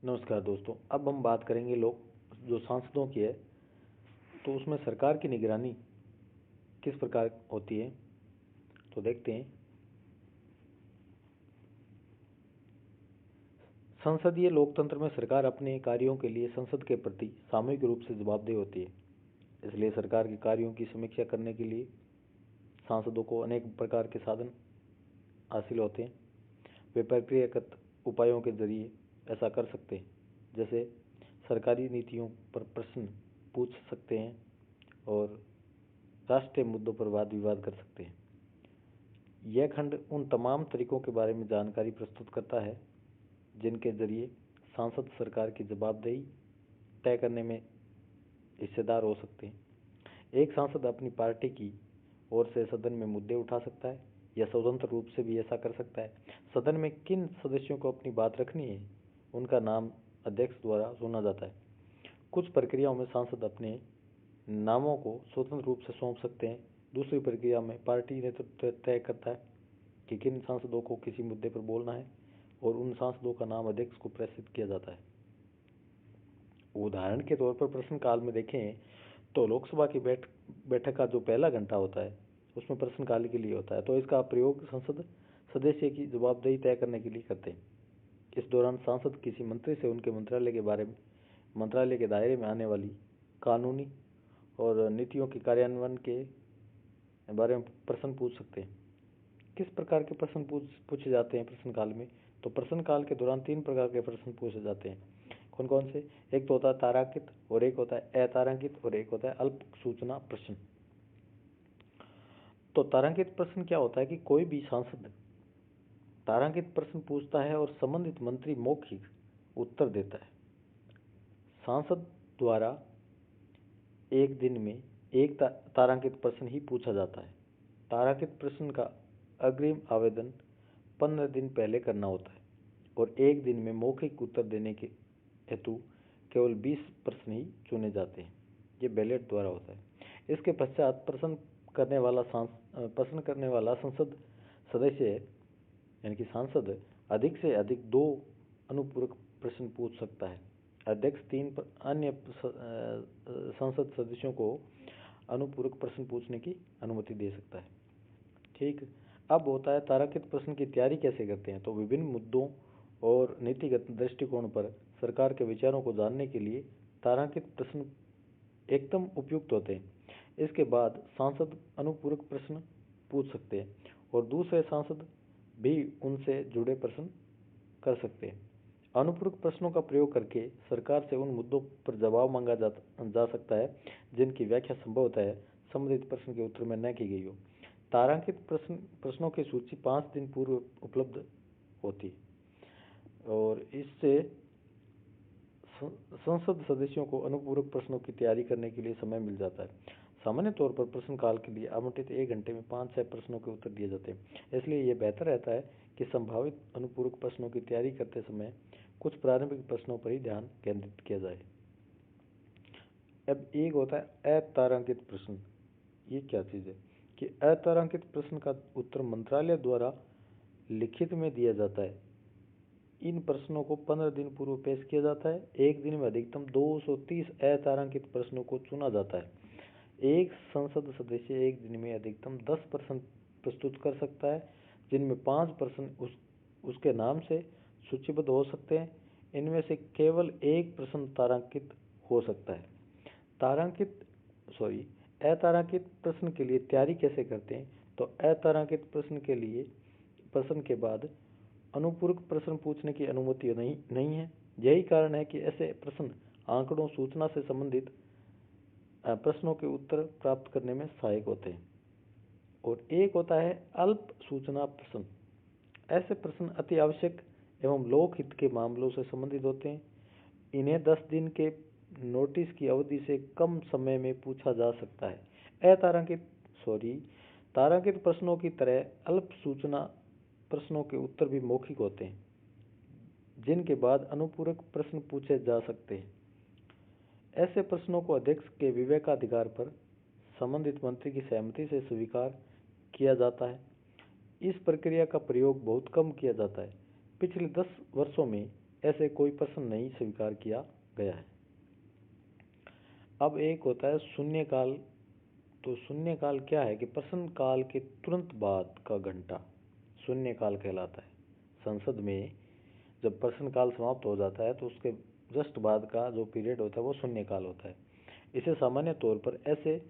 नमस्कार दोस्तों। अब हम बात करेंगे लोग जो सांसदों की है, तो उसमें सरकार की निगरानी किस प्रकार होती है, तो देखते हैं। संसदीय लोकतंत्र में सरकार अपने कार्यों के लिए संसद के प्रति सामूहिक रूप से जवाबदेह होती है। इसलिए सरकार के कार्यों की समीक्षा करने के लिए सांसदों को अनेक प्रकार के साधन हासिल होते हैं। वे प्रक्रियागत उपायों के जरिए ऐसा कर सकते हैं, जैसे सरकारी नीतियों पर प्रश्न पूछ सकते हैं और राष्ट्रीय मुद्दों पर वाद विवाद कर सकते हैं। यह खंड उन तमाम तरीकों के बारे में जानकारी प्रस्तुत करता है जिनके जरिए सांसद सरकार की जवाबदेही तय करने में हिस्सेदार हो सकते हैं। एक सांसद अपनी पार्टी की ओर से सदन में मुद्दे उठा सकता है या स्वतंत्र रूप से भी ऐसा कर सकता है। सदन में किन सदस्यों को अपनी बात रखनी है, उनका नाम अध्यक्ष द्वारा चुना जाता है। कुछ प्रक्रियाओं में सांसद अपने नामों को स्वतंत्र रूप से सौंप सकते हैं। दूसरी प्रक्रिया में पार्टी नेतृत्व तय करता है कि किन सांसदों को किसी मुद्दे पर बोलना है और उन सांसदों का नाम अध्यक्ष को प्रेषित किया जाता है। उदाहरण के तौर पर प्रश्नकाल में देखें तो लोकसभा की बैठक का जो पहला घंटा होता है उसमें प्रश्नकाल के लिए होता है, तो इसका प्रयोग संसद सदस्य की जवाबदेही तय करने के लिए करते हैं। इस दौरान सांसद किसी मंत्री से उनके मंत्रालय के दायरे में आने वाली कानूनी और नीतियों के कार्यान्वयन के बारे में प्रश्न पूछ सकते हैं। किस प्रकार के प्रश्न पूछे जाते हैं प्रश्नकाल में, तो प्रश्नकाल के दौरान 3 प्रकार के प्रश्न पूछे जाते हैं। कौन कौन से? एक तो होता है तारांकित, और एक होता है अतारांकित, और एक होता है अल्प सूचना प्रश्न। तो तारांकित प्रश्न क्या होता है कि कोई भी सांसद तारांकित प्रश्न पूछता है और संबंधित मंत्री मौखिक उत्तर देता है। सांसद द्वारा एक दिन में एक तारांकित प्रश्न ही पूछा जाता है। तारांकित प्रश्न का अग्रिम आवेदन 15 दिन पहले करना होता है और एक दिन में मौखिक उत्तर देने के हेतु केवल 20 प्रश्न ही चुने जाते हैं। ये बैलेट द्वारा होता है। इसके पश्चात प्रश्न करने वाला संसद सदस्य यानी कि सांसद अधिक से अधिक 2 अनुपूरक प्रश्न पूछ सकता है। अध्यक्ष 3 अन्य संसद सदस्यों को अनुपूरक प्रश्न पूछने की अनुमति दे सकता है। ठीक। अब होता है तारांकित प्रश्न की तैयारी कैसे करते हैं, तो विभिन्न मुद्दों और नीतिगत दृष्टिकोण पर सरकार के विचारों को जानने के लिए तारांकित प्रश्न एकदम उपयुक्त होते हैं। इसके बाद सांसद अनुपूरक प्रश्न पूछ सकते हैं और दूसरे सांसद भी उनसे जुड़े प्रश्न कर सकते हैं। अनुपूरक प्रश्नों का प्रयोग करके सरकार से उन मुद्दों पर जवाब मांगा जा सकता है जिनकी व्याख्या संभवतः संबंधित प्रश्न के उत्तर में न की गई हो। तारांकित प्रश्नों की सूची 5 दिन पूर्व उपलब्ध होती है और इससे संसद सदस्यों को अनुपूरक प्रश्नों की तैयारी करने के लिए समय मिल जाता है। सामान्य तौर पर प्रश्नकाल के लिए आवंटित 1 घंटे में 5-6 प्रश्नों के उत्तर दिए जाते हैं। इसलिए यह बेहतर रहता है कि संभावित अनुपूरक प्रश्नों की तैयारी करते समय कुछ प्रारंभिक प्रश्नों पर ही ध्यान केंद्रित किया जाए। अब एक होता है अतारांकित प्रश्न। ये क्या चीज़ है कि अतारांकित प्रश्न का उत्तर मंत्रालय द्वारा लिखित में दिया जाता है। इन प्रश्नों को 15 दिन पूर्व पेश किया जाता है। एक दिन में अधिकतम 230 अतारांकित प्रश्नों को चुना जाता है। एक संसद सदस्य एक दिन में अधिकतम 10 प्रश्न प्रस्तुत कर सकता है, जिनमें 5 प्रश्न उसके नाम से सूचीबद्ध हो सकते हैं। इनमें से केवल एक प्रश्न तारांकित हो सकता है। अतारांकित प्रश्न के लिए तैयारी कैसे करते हैं, तो अतारांकित प्रश्न के बाद अनुपूरक प्रश्न पूछने की अनुमति नहीं है। यही कारण है कि ऐसे प्रश्न आंकड़ों सूचना से संबंधित प्रश्नों के उत्तर प्राप्त करने में सहायक होते हैं। और एक होता है अल्प सूचना प्रश्न। ऐसे प्रश्न अति आवश्यक एवं लोकहित के मामलों से संबंधित होते हैं। इन्हें 10 दिन के नोटिस की अवधि से कम समय में पूछा जा सकता है। तारांकित प्रश्नों की तरह अल्प सूचना प्रश्नों के उत्तर भी मौखिक होते हैं, जिनके बाद अनुपूरक प्रश्न पूछे जा सकते हैं। ऐसे प्रश्नों को अध्यक्ष के विवेकाधिकार पर संबंधित मंत्री की सहमति से स्वीकार किया जाता है। इस प्रक्रिया का प्रयोग बहुत कम किया जाता है। पिछले 10 वर्षों में ऐसे कोई प्रश्न नहीं स्वीकार किया गया है। अब एक होता है शून्यकाल। तो शून्यकाल क्या है कि प्रश्नकाल के तुरंत बाद का घंटा शून्यकाल कहलाता है। संसद में जब प्रश्नकाल समाप्त हो जाता है तो उसके जस्ट बाद का जो पीरियड होता है वो शून्यकाल होता है। इसे सामान्य तौर पर ऐसे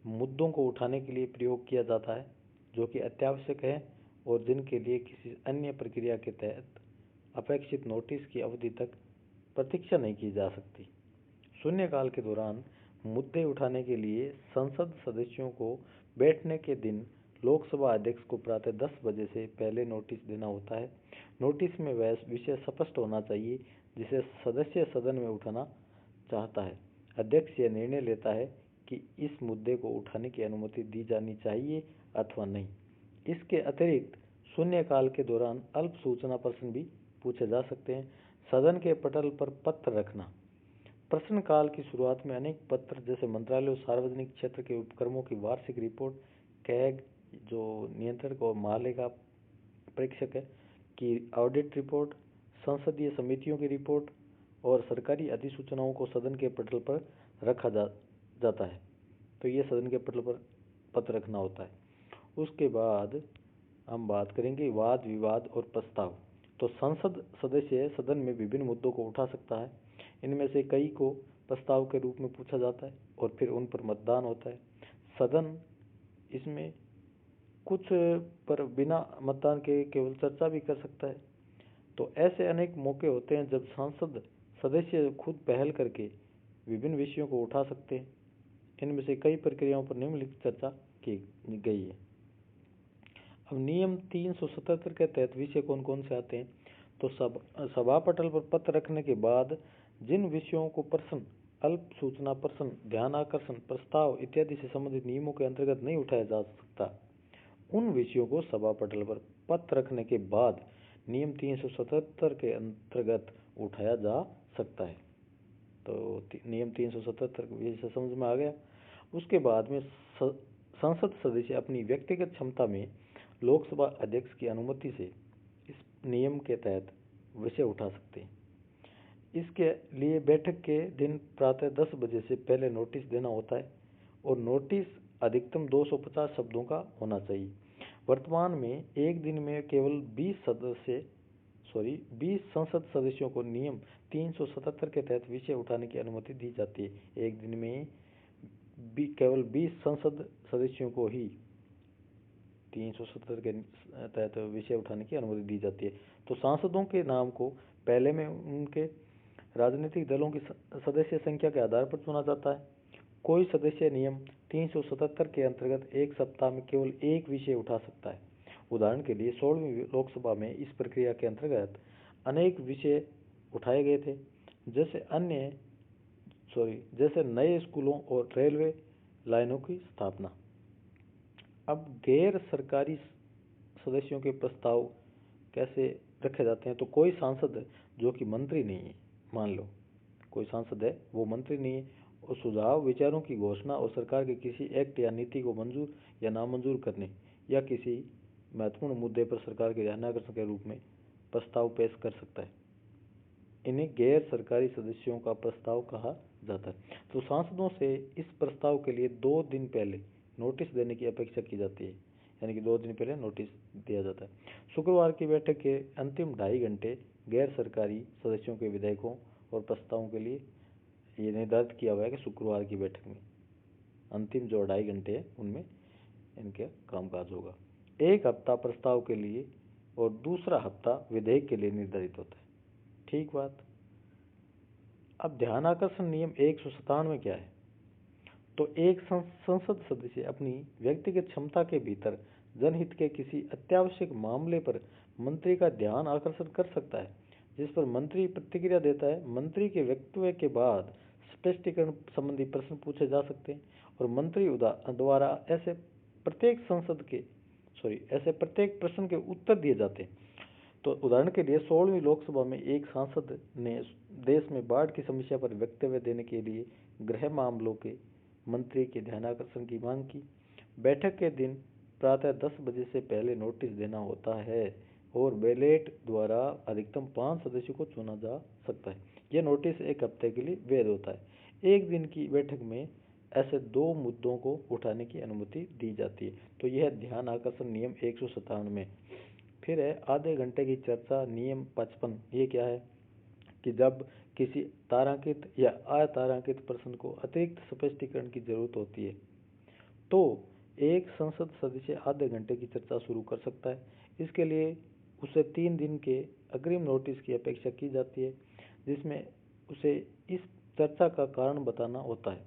मुद्दों को उठाने के लिए प्रयोग किया जाता है जो कि अत्यावश्यक है और जिनके लिए किसी अन्य प्रक्रिया के तहत अपेक्षित नोटिस की अवधि तक प्रतीक्षा नहीं की जा सकती। शून्यकाल के दौरान मुद्दे उठाने के लिए संसद सदस्यों को बैठने के दिन लोकसभा अध्यक्ष को प्रातः 10 बजे से पहले नोटिस देना होता है। नोटिस में वह विषय स्पष्ट होना चाहिए जिसे सदस्य सदन में उठाना चाहता है। अध्यक्ष यह निर्णय लेता है कि इस मुद्दे को उठाने की अनुमति दी जानी चाहिए अथवा नहीं। इसके अतिरिक्त शून्यकाल के दौरान अल्प सूचना प्रश्न भी पूछे जा सकते हैं। सदन के पटल पर पत्र रखना। प्रश्नकाल की शुरुआत में अनेक पत्र जैसे मंत्रालय और सार्वजनिक क्षेत्र के उपक्रमों की वार्षिक रिपोर्ट, कैग जो नियंत्रक और महालेखा परीक्षक है की ऑडिट रिपोर्ट, संसदीय समितियों की रिपोर्ट और सरकारी अधिसूचनाओं को सदन के पटल पर रखा जाता है। तो ये सदन के पटल पर पत्र रखना होता है। उसके बाद हम बात करेंगे वाद विवाद और प्रस्ताव। तो संसद सदस्य सदन में विभिन्न मुद्दों को उठा सकता है। इनमें से कई को प्रस्ताव के रूप में पूछा जाता है और फिर उन पर मतदान होता है। सदन इसमें कुछ पर बिना मतदान के केवल चर्चा भी कर सकता है। तो ऐसे अनेक मौके होते हैं जब सांसद सदस्य खुद पहल करके विभिन्न विषयों को उठा सकते हैं। इनमें से कई प्रक्रियाओं पर निम्नलिखित चर्चा की गई है। अब नियम 377 के तहत विषय कौन कौन से आते हैं? तो सभा पटल पर पत्र रखने के बाद जिन विषयों को प्रश्न, अल्प सूचना प्रश्न, ध्यान आकर्षण प्रस्ताव इत्यादि से संबंधित नियमों के अंतर्गत नहीं उठाया जा सकता, उन विषयों को सभा पटल पर पत्र रखने के बाद नियम 377 के अंतर्गत उठाया जा सकता है। तो नियम 377 विषय समझ में आ गया। उसके बाद में संसद सदस्य अपनी व्यक्तिगत क्षमता में लोकसभा अध्यक्ष की अनुमति से इस नियम के तहत विषय उठा सकते हैं। इसके लिए बैठक के दिन प्रातः 10 बजे से पहले नोटिस देना होता है और नोटिस अधिकतम 250 शब्दों का होना चाहिए। वर्तमान में एक दिन में केवल 20 संसद सदस्यों को नियम 377 के तहत विषय उठाने की अनुमति दी जाती है। एक दिन में केवल 20 संसद सदस्यों को ही 377 के तहत विषय उठाने की अनुमति दी जाती है। तो सांसदों के नाम को पहले में उनके राजनीतिक दलों की सदस्य संख्या के आधार पर चुना जाता है। कोई सदस्य नियम 377 के अंतर्गत एक सप्ताह में केवल एक विषय उठा सकता है। उदाहरण के लिए 16वीं लोकसभा में इस प्रक्रिया के अंतर्गत अनेक विषय उठाए गए थे, जैसे नए स्कूलों और रेलवे लाइनों की स्थापना। अब गैर सरकारी सदस्यों के प्रस्ताव कैसे रखे जाते हैं? तो कोई सांसद जो कि मंत्री नहीं है, मान लो कोई सांसद है वो मंत्री नहीं है और सुझाव विचारों की घोषणा और सरकार के किसी एक्ट या नीति को मंजूर या नामंजूर करने या किसी महत्वपूर्ण मुद्दे पर सरकार के ध्यानाकर्षण के रूप में प्रस्ताव पेश कर सकता है। इन्हें गैर सरकारी सदस्यों का प्रस्ताव कहा जाता है। तो सांसदों से इस प्रस्ताव के लिए 2 दिन पहले नोटिस देने की अपेक्षा की जाती है, यानी कि 2 दिन पहले नोटिस दिया जाता है। शुक्रवार की बैठक के अंतिम 2.5 घंटे गैर सरकारी सदस्यों के विधेयकों और प्रस्तावों के लिए ये निर्धारित किया हुआ है कि शुक्रवार की बैठक में अंतिम जो 2.5 घंटे हैं उनमें इनके कामकाज होगा। एक हफ्ता प्रस्ताव के लिए और दूसरा हफ्ता विधेयक के लिए निर्धारित होता है। ठीक बात। अब ध्यान आकर्षण नियम 197 क्या है? तो एक संसद सदस्य अपनी व्यक्तिगत क्षमता के भीतर जनहित के किसी अत्यावश्यक मामले पर मंत्री का ध्यान आकर्षण कर सकता है, जिस पर मंत्री प्रतिक्रिया देता है। मंत्री के वक्तव्य के बाद स्पष्टीकरण संबंधी प्रश्न पूछे जा सकते हैं और मंत्री द्वारा ऐसे प्रत्येक प्रश्न के उत्तर दिए जाते हैं। तो उदाहरण के लिए 16वीं लोकसभा में एक सांसद ने देश में बाढ़ की समस्या पर वक्तव्य देने के लिए गृह मामलों के मंत्री के ध्यानाकर्षण की मांग की। बैठक के दिन प्रातः 10 बजे से पहले नोटिस देना होता है और बैलेट द्वारा अधिकतम 5 सदस्यों को चुना जा सकता है। यह नोटिस 1 हफ्ते के लिए वैध होता है। एक दिन की बैठक में ऐसे 2 मुद्दों को उठाने की अनुमति दी जाती है। तो यह ध्यान आकर्षण नियम 157 में। फिर है आधे घंटे की चर्चा नियम 55। ये क्या है कि जब किसी तारांकित या अतारांकित प्रश्न को अतिरिक्त स्पष्टीकरण की जरूरत होती है तो एक संसद सदस्य आधे घंटे की चर्चा शुरू कर सकता है। इसके लिए उसे 3 दिन के अग्रिम नोटिस की अपेक्षा की जाती है, जिसमें उसे इस चर्चा का कारण बताना होता है।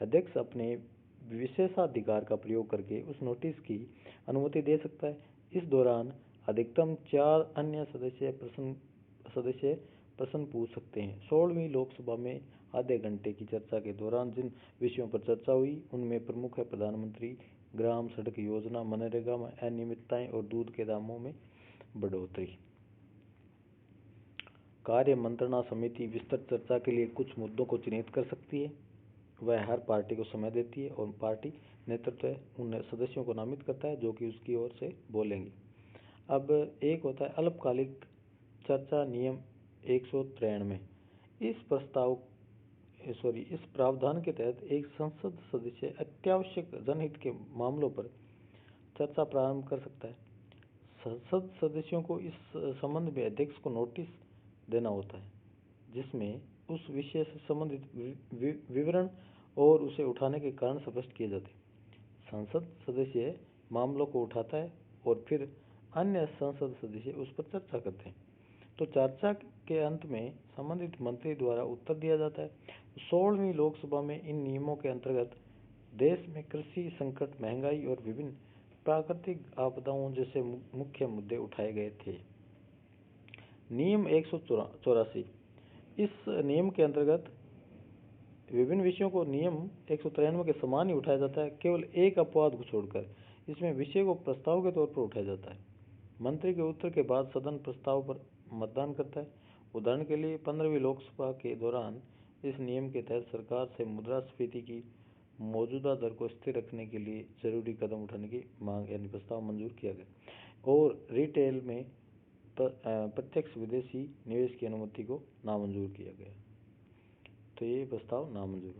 अध्यक्ष अपने विशेषाधिकार का प्रयोग करके उस नोटिस की अनुमति दे सकता है। इस दौरान अधिकतम 4 अन्य सदस्य प्रश्न पूछ सकते हैं। 16वीं लोकसभा में आधे घंटे की चर्चा के दौरान जिन विषयों पर चर्चा हुई उनमें प्रमुख है प्रधानमंत्री ग्राम सड़क योजना, मनरेगा में अनियमितताएं और दूध के दामों में बढ़ोतरी। कार्य मंत्रणा समिति विस्तृत चर्चा के लिए कुछ मुद्दों को चिन्हित कर सकती है। वह हर पार्टी को समय देती है और पार्टी नेतृत्व उन सदस्यों को नामित करता है जो कि उसकी ओर से बोलेंगे। अब एक होता है अल्पकालिक चर्चा नियम 193। इस प्रावधान के तहत एक संसद सदस्य अत्यावश्यक जनहित के मामलों पर चर्चा प्रारंभ कर सकता है। संसद सदस्यों को इस संबंध में अध्यक्ष को नोटिस देना होता है, जिसमें उस विषय से संबंधित विवरण और उसे उठाने के कारण स्पष्ट किए जाते हैं। संसद सदस्य मामलों को उठाता है और फिर अन्य संसद सदस्य उस पर चर्चा करते हैं। तो चर्चा के अंत में संबंधित मंत्री द्वारा उत्तर दिया जाता है। 16वीं लोकसभा में इन नियमों के अंतर्गत देश में कृषि संकट, महंगाई और विभिन्न प्राकृतिक आपदाओं जैसे मुख्य मुद्दे उठाए गए थे। नियम 184। इस नियम के अंतर्गत विभिन्न विषयों को नियम 193 के समान ही उठाया जाता है, केवल एक अपवाद को छोड़कर। इसमें विषय को प्रस्ताव के तौर पर उठाया जाता है। मंत्री के उत्तर के बाद सदन प्रस्ताव पर मतदान करता है। उदाहरण के लिए 15वीं लोकसभा के दौरान इस नियम के तहत सरकार से मुद्रास्फीति की मौजूदा दर को स्थिर रखने के लिए जरूरी कदम उठाने की मांग यानी प्रस्ताव मंजूर किया गया और रिटेल में प्रत्यक्ष विदेशी निवेश की अनुमति को नामंजूर किया गया। तो ये प्रस्ताव नामंजूर।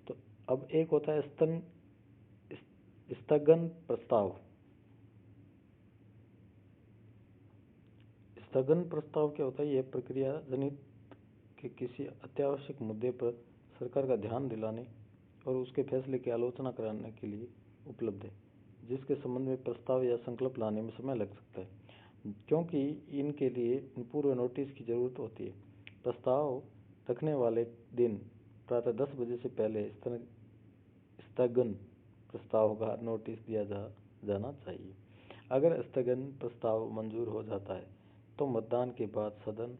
तो अब एक होता है स्थगन प्रस्ताव। स्थगन प्रस्ताव क्या होता है? यह प्रक्रिया जनित के किसी अत्यावश्यक मुद्दे पर सरकार का ध्यान दिलाने और उसके फैसले की आलोचना कराने के लिए उपलब्ध है, जिसके संबंध में प्रस्ताव या संकल्प लाने में समय लग सकता है, क्योंकि इनके लिए पूर्व नोटिस की जरूरत होती है। प्रस्ताव रखने वाले दिन प्रातः 10 बजे से पहले स्थगन प्रस्ताव का नोटिस दिया जाना चाहिए। अगर स्थगन प्रस्ताव मंजूर हो जाता है तो मतदान के बाद सदन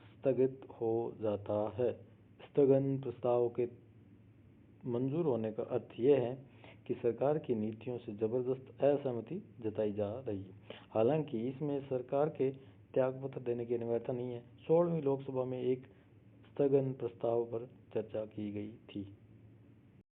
स्थगित हो जाता है। स्थगन प्रस्ताव के मंजूर होने का अर्थ यह है कि सरकार की नीतियों से जबरदस्त असहमति जताई जा रही है। हालांकि इसमें सरकार के त्यागपत्र देने की अनिवार्यता नहीं है। 16वीं लोकसभा में एक स्थगन प्रस्ताव पर चर्चा की गई थी।